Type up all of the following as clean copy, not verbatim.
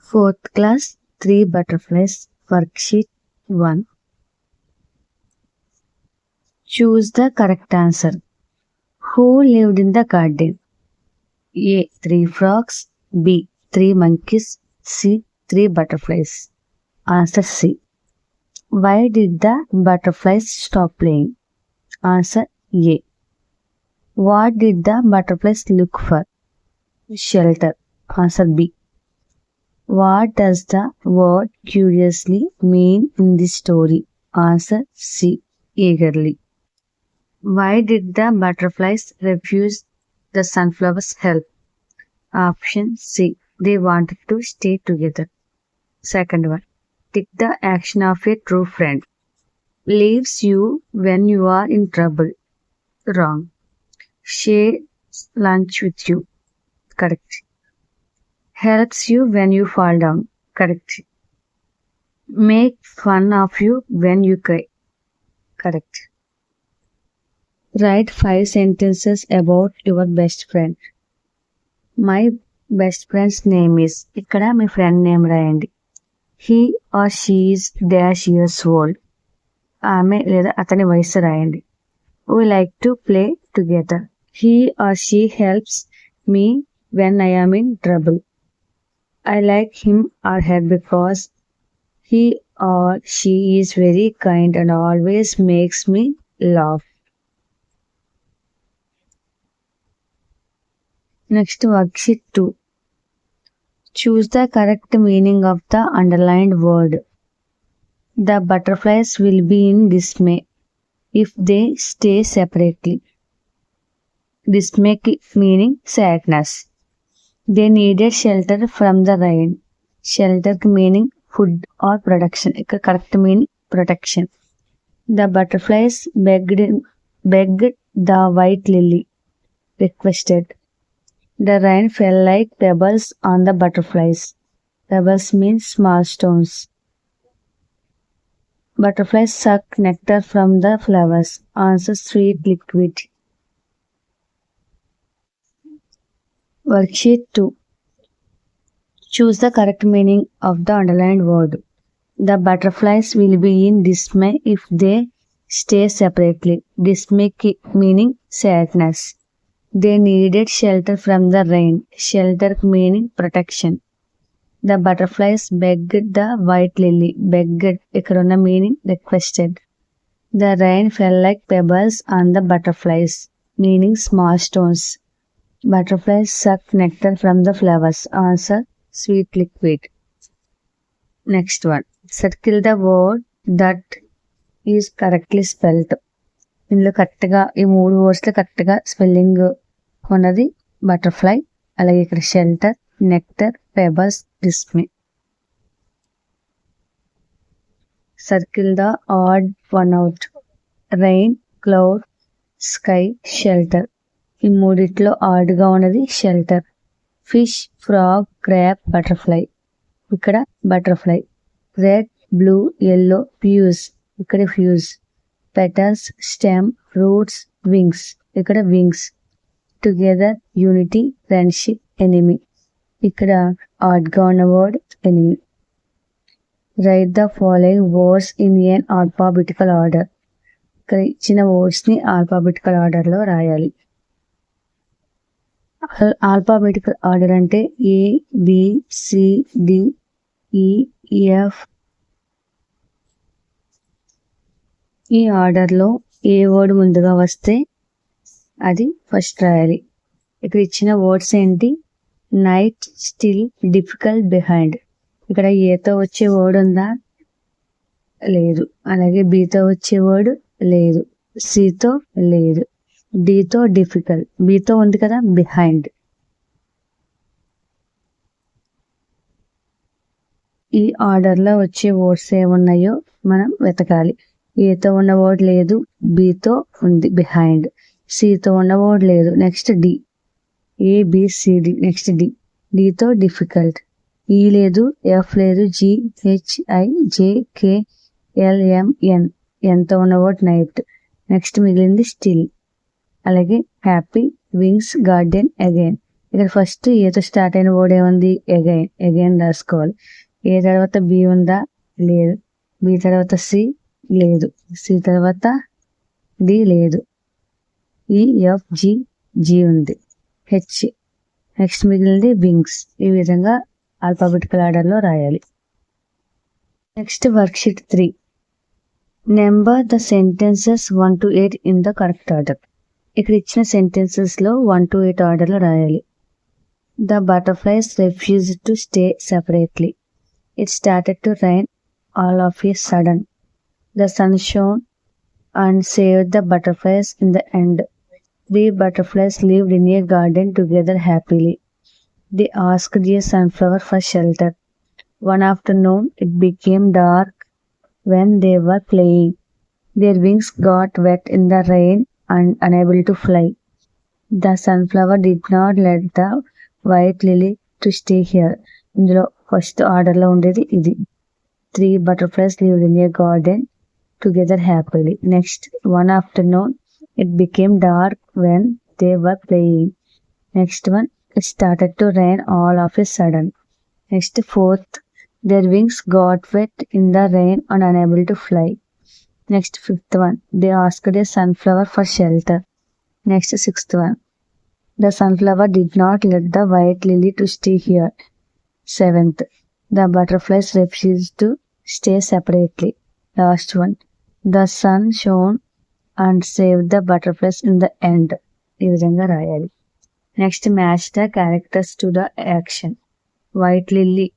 Fourth class, 3 butterflies, worksheet 1. Choose the correct answer. Who lived in the garden? A. 3 frogs. B. 3 monkeys. C. 3 butterflies. Answer C. Why did the butterflies stop playing? Answer A. What did the butterflies look for? Shelter. Answer B. What does the word curiously mean in this story? Answer C. Eagerly. Why did the butterflies refuse the sunflower's help? Option C. They wanted to stay together. Second one. Tick the action of a true friend. Leaves you when you are in trouble. Wrong. Share lunch with you. Correct. Helps you when you fall down. Correct. Make fun of you when you cry. Correct. Write 5 sentences about your best friend. My best friend's name is. ఇక్కడ మీ friend name రాయండి. He or she is dash years old. ఆమె లేదా అతని వయసు రాయండి. We like to play together. He or she helps me when I am in trouble. I like him or her because he or she is very kind and always makes me laugh. Next, worksheet 2. Choose the correct meaning of the underlined word. The butterflies will be in dismay if they stay separately. Dismay meaning sadness. They needed shelter from the rain. Shelter meaning food or protection. Correct meaning protection. The butterflies begged the white lily. Requested. The rain fell like pebbles on the butterflies. Pebbles mean small stones. Butterflies suck nectar from the flowers. Answer sweet liquid. Worksheet 2. Choose the correct meaning of the underlined word. The butterflies will be in dismay if they stay separately. Dismay meaning sadness. They needed shelter from the rain. Shelter meaning protection. The butterflies begged the white lily. Begged ikkada meaning requested. The rain fell like pebbles on the butterflies, meaning small stones. Butterflies suck nectar from the flowers. Answer sweet liquid. Next one. Circle the word that is correctly spelled. ఇందులో కరెక్ట్గా ఈ 3 వర్డ్స్లో కరెక్ట్గా spelling ఉన్నది butterfly, అలాగే ఇక్కడ shelter, nectar, pebbles, dismay. Circle the odd one out. Rain, cloud, sky, shelter. ఈ మూడిట్లో ఆడ్గా ఉన్నది shelter. Fish, frog, crab, butterfly. ఇక్కడ butterfly. Red, blue, yellow, fuse. ఇక్కడ fuse. petals, stem, roots, wings. ఇక్కడ wings. Together, unity, friendship, enemy. ఇక్కడ oddగా ఉన్న word enemy. Write the following words in an alphabetical order. ఇక్కడ ఇచ్చిన wordsని alphabetical orderలో రాయాలి. Alphabetical order అంటే A, B, C, D, E, F. ఈ ఆర్డర్లో ఏ వర్డ్ ముందుగా వస్తే అది ఫస్ట్ రాయాలి. ఇక్కడ ఇచ్చిన వర్డ్స్ ఏంటి? Night, still, difficult, behind. ఇక్కడ ఏతో వచ్చే వర్డ్ ఉందా? లేదు. అలాగే బీతో వచ్చే వర్డ్ లేదు. సితో లేదు. డితో డిఫికల్ట్. బితో ఉంది కదా బిహైండ్. ఈ ఆర్డర్లో వచ్చే వర్డ్స్ ఏమున్నాయో మనం వెతకాలి. ఏతో ఉన్న వర్డ్ లేదు, బితో ఉంది బిహైండ్, సితో ఉన్న వర్డ్ లేదు, next D. A B C D, next D. డితో డిఫికల్ట్. ఈ లేదు, ఎఫ్ లేదు, G, H, I, J, K, L, M, N. ఎంతో ఉన్న వర్డ్ నైట్. నెక్స్ట్ మిగిలింది స్టిల్. అలాగే హ్యాపీ, వింగ్స్, గార్డెన్, అగైన్. ఇక్కడ ఫస్ట్ ఏతో స్టార్ట్ అయిన వర్డ్ ఏముంది? అగైన్ రాసుకోవాలి. ఏ తర్వాత బి ఉందా? లేదు. బి తర్వాత సి లేదు. సి తర్వాత డి లేదు. ఈ ఎఫ్ జి ఉంది. హెచ్. నెక్స్ట్ మిగిలింది వింగ్స్. ఈ విధంగా ఆల్ఫాబెటికల్ ఆర్డర్లో రాయాలి. Next worksheet 3. Number the sentences 1 to 8 in the correct order. ఇక్కడ ఇచ్చిన సెంటెన్సెస్లో 1 to 8 ఆర్డర్లో రాయాలి. The butterflies refused to stay separately. It started to rain all of a sudden. The sun shone and saved the butterflies in the end. 3 butterflies lived in a garden together happily. They asked a sunflower for shelter. One afternoon, it became dark when they were playing. Their wings got wet in the rain and unable to fly. The sunflower did not let the white lily to stay here. ఇందులో first ఆర్డర్లో ఉండేది ఇది. 3 butterflies lived in a garden together happily. Next, one afternoon, it became dark when they were playing. Next one, it started to rain all of a sudden. Next, fourth, their wings got wet in the rain and unable to fly. Next, fifth one, they asked a sunflower for shelter. Next, sixth one, the sunflower did not let the white lily to stay here. Seventh, the butterflies refused to stay separately. Last one, the sun shone and saved the butterflies in the end. ఈ విధంగా రాయాలి. Next match the characters to the action. White lily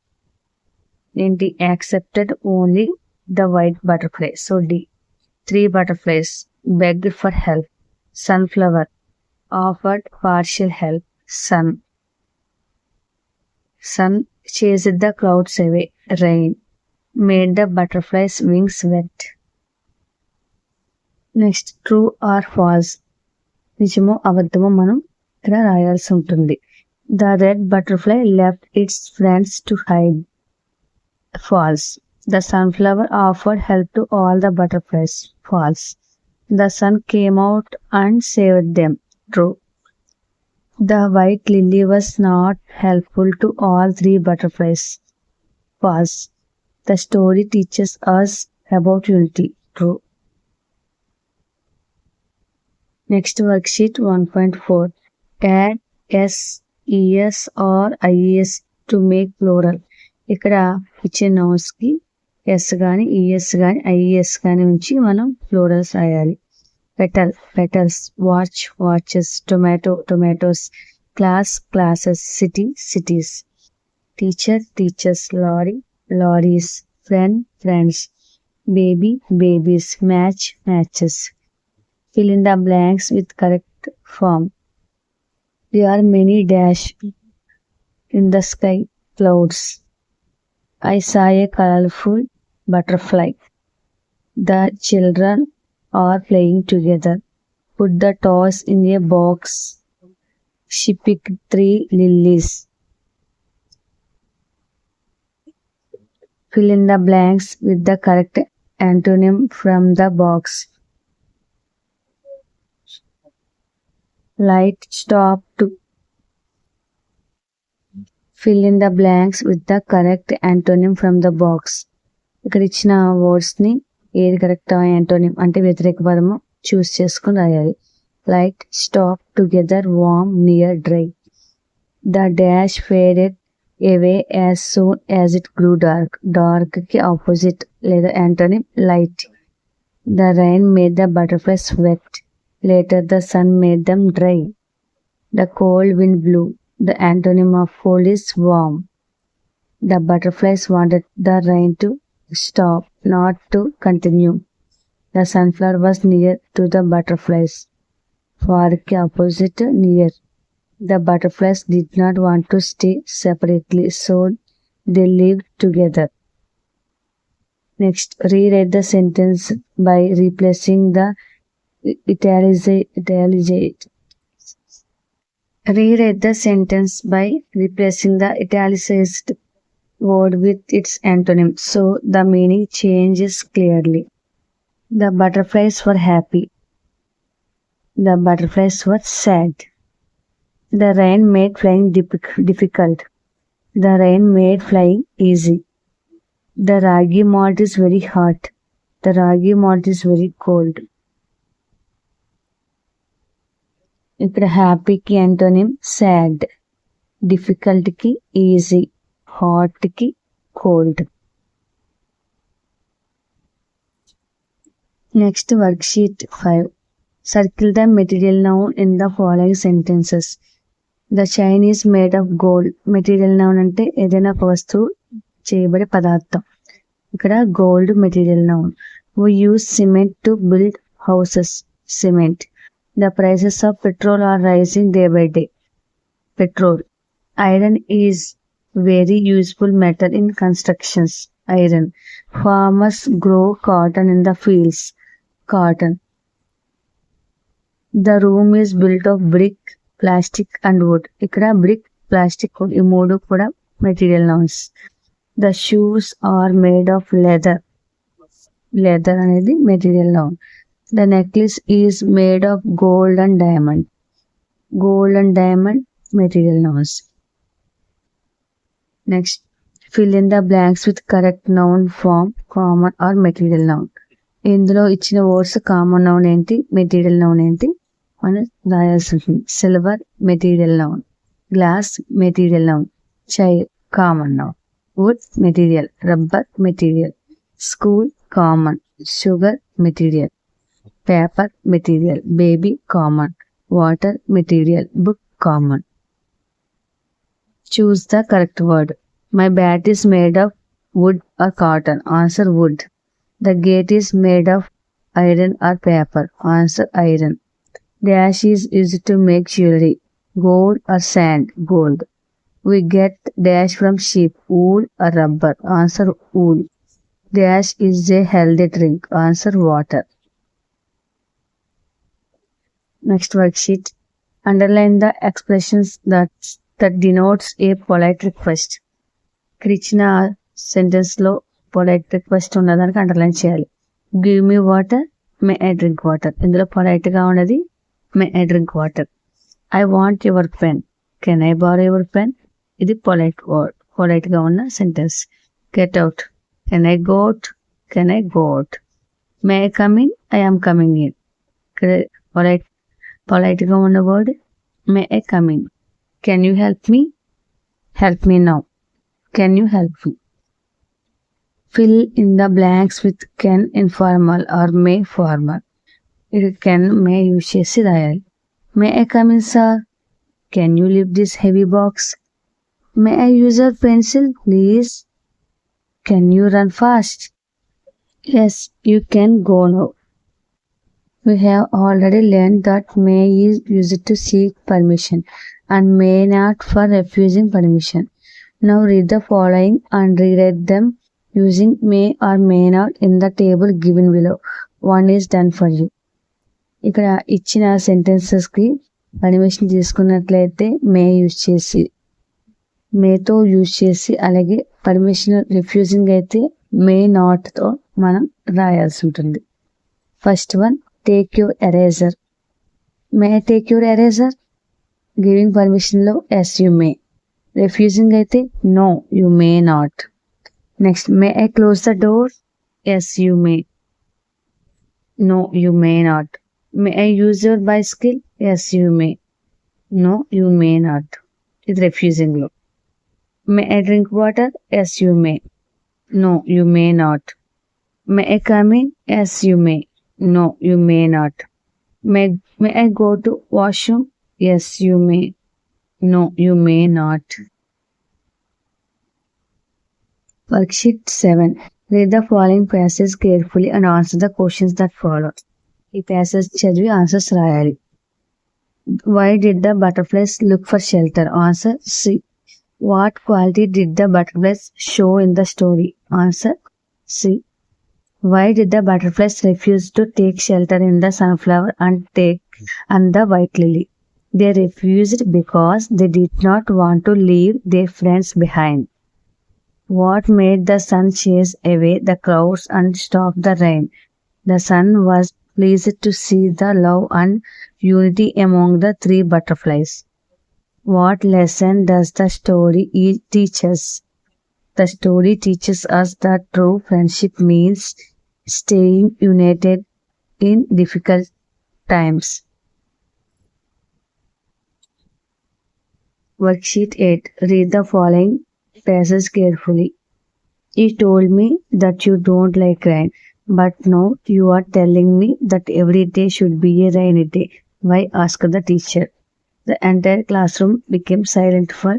ఏంటి? Accepted only the white butterfly, so D. 3 butterflies begged for help. Sunflower offered partial help. Sun chased the clouds away. Rain made the butterflies' wings wet. Next true or false. నిజమో అబద్ధమో మనం ఇక్కడ రాయాల్సి ఉంటుంది. The red butterfly left its friends to hide. False. The sunflower offered help to all the butterflies. False. The sun came out and saved them. True. The white lily was not helpful to all 3 butterflies. False. The story teaches us about unity. True. Next worksheet 1.4. Add s, es or ies to make plural. ఇక్కడ ఇచ్చిన nouns కి yes కానీ ES కానీ is కానీ ఉంచి మనం plurals రాయాలి. Petal, petals. Watch, watches. Tomato, tomatoes. Class, classes. City, cities. Teacher, teachers. Lorry, lorries. Friend, friends. baby, babies. Match, matches. Fill in the blanks with correct form. There are many dash in the sky. Clouds. I saw a colorful butterfly. The children are playing together. Put the toys in a box. She picked 3 lilies. Fill in the blanks with the correct antonym from the box. Light stopped. Fill in the blanks with the correct antonym from the box. ఇక్కడ ఇచ్చిన వర్డ్స్ని ఏది correct antonym అంటే వ్యతిరేక పదము choose చేసుకుని రాయాలి. Light, stop, together, warm, near, dry. The dash faded away as soon as it grew dark. Dark కి opposite లేదా antonym light. The rain made the butterflies wet. Later the sun made them dry. The cold wind blew. The antonym of cold is warm. The butterflies wanted the rain to stop, not to continue. The sunflower was near to the butterflies. Far కి opposite near. The butterflies did not want to stay separately, so they lived together. Next, rewrite the sentence by replacing the italicized. Rewrite the sentence by replacing the italicized word with its antonym, so the meaning changes clearly. The butterflies were happy. The butterflies were sad. The rain made flying difficult. The rain made flying easy. The ragi malt is very hot. The ragi malt is very cold. ఇక్కడ హ్యాపీకి antonym sad, డిఫికల్ట్కి easy, హాట్కి cold. Next worksheet 5. Circle the material noun in the following sentences. The chain is made of gold. Material noun అంటే ఏదైనా ఒక వస్తువు చేయబడే పదార్థం. ఇక్కడ gold material noun. We use cement to build houses. Cement. The prices of petrol are rising day by day. Petrol. Iron is very useful metal in constructions. Iron. Farmers grow cotton in the fields. Cotton. The room is built of brick, plastic and wood. ఇక్కడ brick, plastic, wood ఈ మూడు కూడా material nouns. The shoes are made of leather. Leather అనేది material noun. The necklace is made of gold and diamond. Gold and diamond material nouns. Next, fill in the blanks with correct noun form, common or material noun. ఇందులో ఇచ్చిన words common noun ఏంటి, material noun ఏంటి మనం రాయాల్సి ఉంటుంది. Silver material noun, glass material noun, chair common noun, wood material, rubber material, school common, sugar material, paper material, baby common, water material, book common. Choose the correct word. My bat is made of wood or cotton. Answer wood. The gate is made of iron or paper. Answer iron. Dash is used to make jewelry. Gold or sand. Gold. We get dash from sheep. Wool or rubber. Answer wool. Dash is a healthy drink. Answer water. Next worksheet. Underline the expressions that denotes a polite request. ఇక్కడ ఇచ్చిన sentence లో polite request ఉన్నదానికి underline చేయాలి. Give me water, may I drink water. ఇందులో polite గా ఉన్నది may I drink water. I want your pen, can I borrow your pen. ఇది polite word, polite గా ఉన్న sentence. Get out, can I go out, can I go out. May I come in, I am coming in. ఇక్కడ polite గా ఉన్న word may I come in. Can you help me, help me now. Can you help me? Fill in the blanks with can informal or may formal. It can may use చేసి రాయాలి. May I come in, sir? Can you lift this heavy box? May I use your pencil, please? Can you run fast? Yes, you can go now. We have already learned that may is used to seek permission and may not for refusing permission. Now read the following and rewrite them using may or may not in the table given below. One is done for you. ఇక్కడ ఇచ్చిన sentences కి permission తీసుకున్నట్లయితే may use చేసి, మేతో use చేసి, అలాగే permission refusing అయితే may not తో మనం రాయాల్సి ఉంటుంది. First one, take your eraser. May take your eraser. Giving permission లో ఎస్ యు మే. Refusing అయితే no you may not. Next, may I close the door? Yes you may. No you may not. May I use your bicycle? Yes you may. No you may not. It's refusing లో. May I drink water? Yes you may. No you may not. May I come in? Yes you may. No you may not. May I go to washroom? Yes you may. No you may not. Worksheet 7. Read the following passage carefully and answer the questions that follow. ఈ passage చదివి answers రాయాలి. Why did the butterflies look for shelter? Answer C. What quality did the butterflies show in the story? Answer C. Why did the butterflies refuse to take shelter in the sunflower and the white lily? They refused because they did not want to leave their friends behind. What made the sun chase away the clouds and stop the rain? The sun was pleased to see the love and unity among the three butterflies. What lesson does the story teach us? The story teaches us that true friendship means staying united in difficult times. Worksheet 8. Read the following passage carefully. You told me that you don't like rain, but now you are telling me that every day should be a rainy day. Why? Asked the teacher. The entire classroom became silent for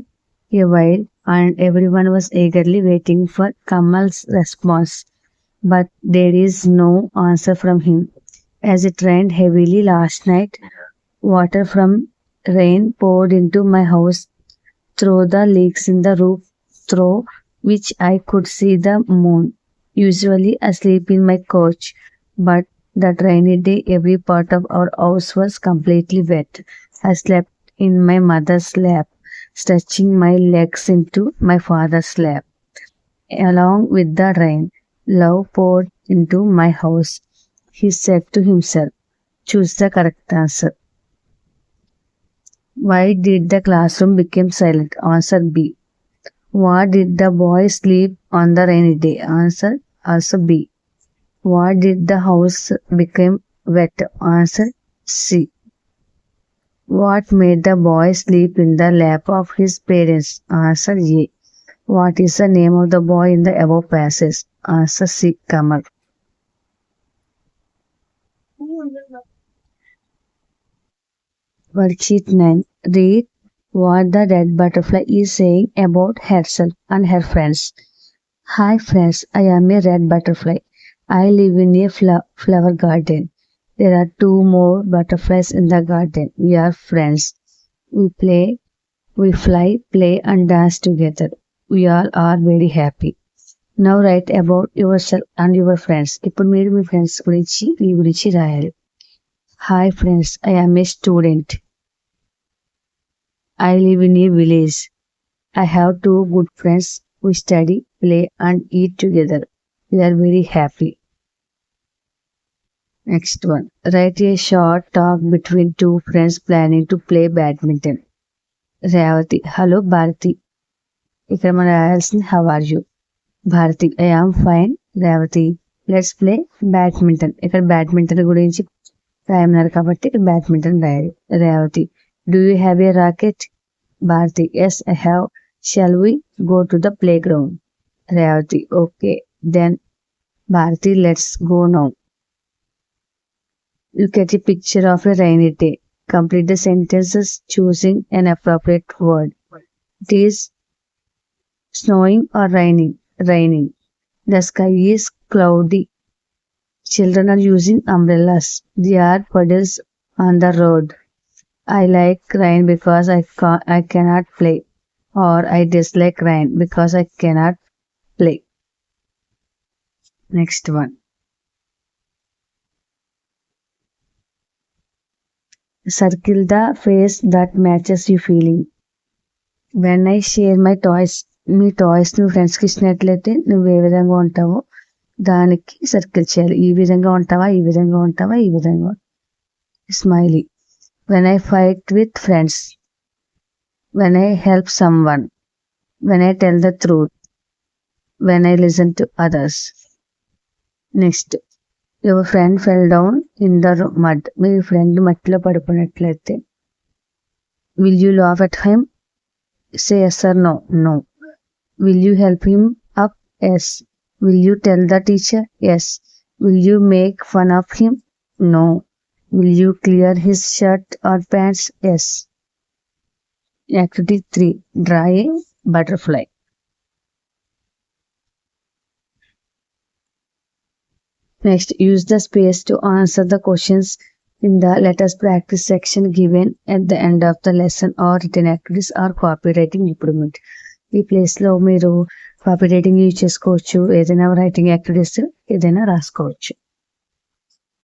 a while, and everyone was eagerly waiting for Kamal's response. But there is no answer from him. As it rained heavily last night, water from rain poured into my house through the leaks in the roof, through which I could see the moon. Usually I sleep in my couch, but that rainy day every part of our house was completely wet. I slept in my mother's lap, stretching my legs into my father's lap. Along with the rain, love poured into my house. He said to himself, choose the correct answer. Why did the classroom become silent? Answer B. What did the boy sleep on the rainy day? Answer also B. What did the house become wet? Answer C. What made the boy sleep in the lap of his parents? Answer A. What is the name of the boy in the above passage? Answer C. Kamal. Worksheet 9. Read what the red butterfly is saying about herself and her friends. Hi friends, I am a red butterfly. I live in a flower garden. There are two more butterflies in the garden. We are friends. We fly, play and dance together. We all are very happy. Now write about yourself and your friends. ఇప్పుడు మీరు మీ friends గురించి మీ గురించి రాయాలి. Hi friends, I am a student. I live in a village. I have two good friends. We study, play and eat together. We are very happy. Next one. Write a short talk between two friends planning to play badminton. Revati. Hello Bharati. ఇక్కడ మనం రాయాల్సింది how are you? Bharati. I am fine. Revati. Let's play badminton. ఇక్కడ badminton గురించి రాయమన్నారు కాబట్టి ఇక్కడ badminton రాయాలి. Revati. Do you have a racket? Bharati. Yes, I have. Shall we go to the playground? Revati. Okay. Then Bharati, let's go now. Look at a picture of a rainy day. Complete the sentences choosing an appropriate word. It is snowing or raining. Raining. The sky is cloudy. Children are using umbrellas. There are puddles on the road. I like rain because I cannot play. Or I dislike rain because I cannot play. Next one. Circle the face that matches your feeling. When I share my toys, me toys నువ్వు ఫ్రెండ్స్కి ఇచ్చినట్లయితే నువ్వు ఏ విధంగా ఉంటావో దానికి circle చేయాలి. ఈ విధంగా ఉంటావా, ఈ విధంగా ఉంటావా, ఈ విధంగా. Smiley. When I fight with friends. When I help someone. When I tell the truth. When I listen to others. Next. Your friend fell down in the mud. Me friend మట్టిలో పడిపోయినట్లయితే will you laugh at him? Say yes or no. No. Will you help him up? Yes. Will you tell the teacher? Yes. Will you make fun of him? No. Will you clear his shirt or pants? Yes. Activity 3. Draw a butterfly. Next, use the space to answer the questions in the let us practice section given at the end of the lesson or written activities or copywriting improvement. ఈ ప్లేస్లో మీరు copy writing use చేసుకోవచ్చు, ఏదైనా writing activities ఏదైనా రాసుకోవచ్చు.